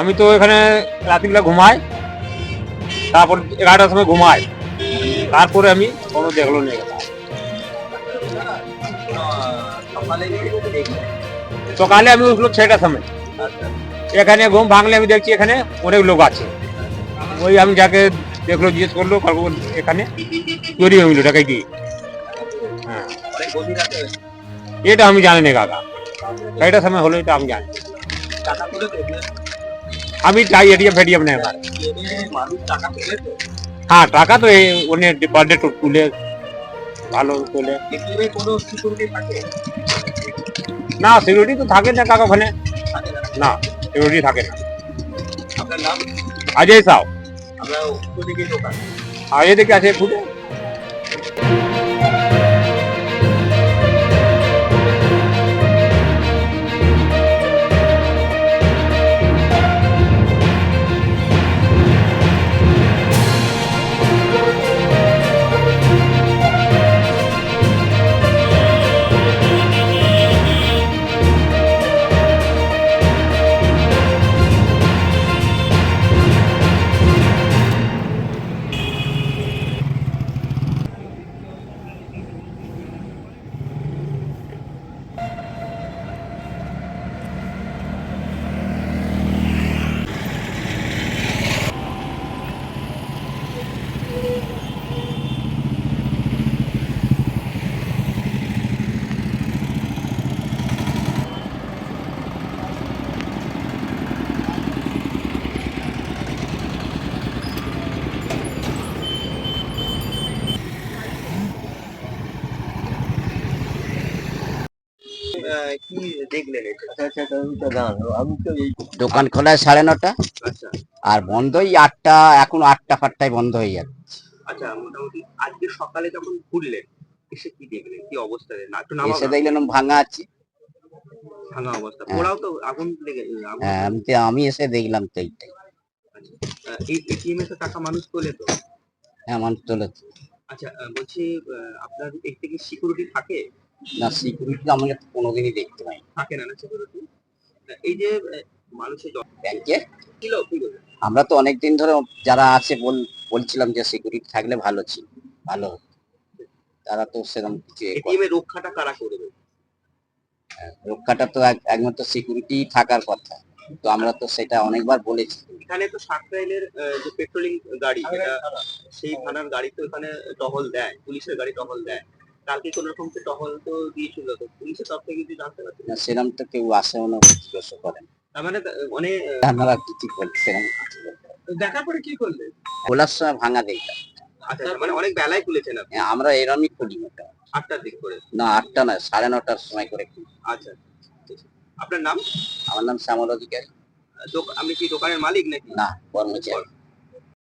আমি তো এখানে রাত্রিবেলা ঘুমাই, তারপর 11টার সময় ঘুমাই, তারপরে আমি কোনো দেখলো নেই। সকালে আমি উঠলো 6টার সময়, এখানে ঘুম ভাঙলে আমি দেখছি এখানে অনেক লোক আছে। ওই আমি যাকে দেখলো জিজ্ঞেস করলো, এখানে চুরি হইলো ডাকাইতি। হ্যাঁ, এটা আমি জানি না কাকা, 6টার সময় হলো এটা আমি জানি। আমি চাই এটিএম ফেটিএম নেই আমার। হ্যাঁ, টাকা তো এই অনেক পার ডে তুলে ভালো তোলে। না, সিকিউরিটি তো থাকে না কাকা ওখানে, না সিকিউরিটি থাকে না। অজয় সাউ। আর এদিকে আছে খুঁজে। দোকান খোলা 9:30, আর বন্ধই 8টা। এখন 8টা ফাটটায় বন্ধ হয়ে যাবে। আচ্ছা, মোটামুটি আজকে সকালে যখন ঘুরলেন এসে কি দেখলেন, কি অবস্থা? এসে দেখলেন ভাঙা আছে, ভাঙা অবস্থা, পোড়াও তো আগুন লেগে। হ্যাঁ, আমি এসে দেখলাম তো এইটাই। এই এটিএম এ তো টাকা মানুষ তোলে তো? হ্যাঁ, মানুষ তোলে। আচ্ছা, বলছি আপনার এর থেকে সিকিউরিটি থাকে? না, সিকিউরিটি আমি কোনোদিনই দেখতে পাই থাকে না সিকিউরিটি। এই যে মানুষের ব্যাংকে ছিল কি বলে, আমরা তো অনেকদিন ধরে যারা আছে বলছিলাম যে সিকিউরিটি থাকলে ভালো ছিল, ভালো হতো। তারা তো সেরকম কিছু এটিএম এর রক্ষাটা কারা করবে? রক্ষাটা তো একমাত্র সিকিউরিটি থাকার কথা, তো আমরা তো সেটা অনেকবার বলেছি। এখানে তো সাকরাইলের যে পেট্রোলিং গাড়ি, এটা সেই থানার গাড়ি তো এখানে টহল দেয়, পুলিশের গাড়ি টহল দেয়। কালকে কোন রকম টহল তো দিয়েছিল, তো পুলিশের তরফ থেকে কিছু জানতে পারছি না, সেরকম তো কেউ আসেও না, জিজ্ঞাসা করেন। তার মানে অনেক আপনারা কিছু বলছেন, দেখার পরে কি করলে? খোলার সময় ভাঙা দেখলাম। আচ্ছা, মানে অনেক বেলায় খুলেছেন আপনি? আমরা এরমই খুলি মোটা। 8টার দিক করে? না, 8টা না, 9:30টার সময় করে খুলি। আচ্ছা, আপনার নাম? আমার নাম শ্যামল অধিকারী। আপনি কি দোকানের মালিক নাকি? না, কর্মচারী।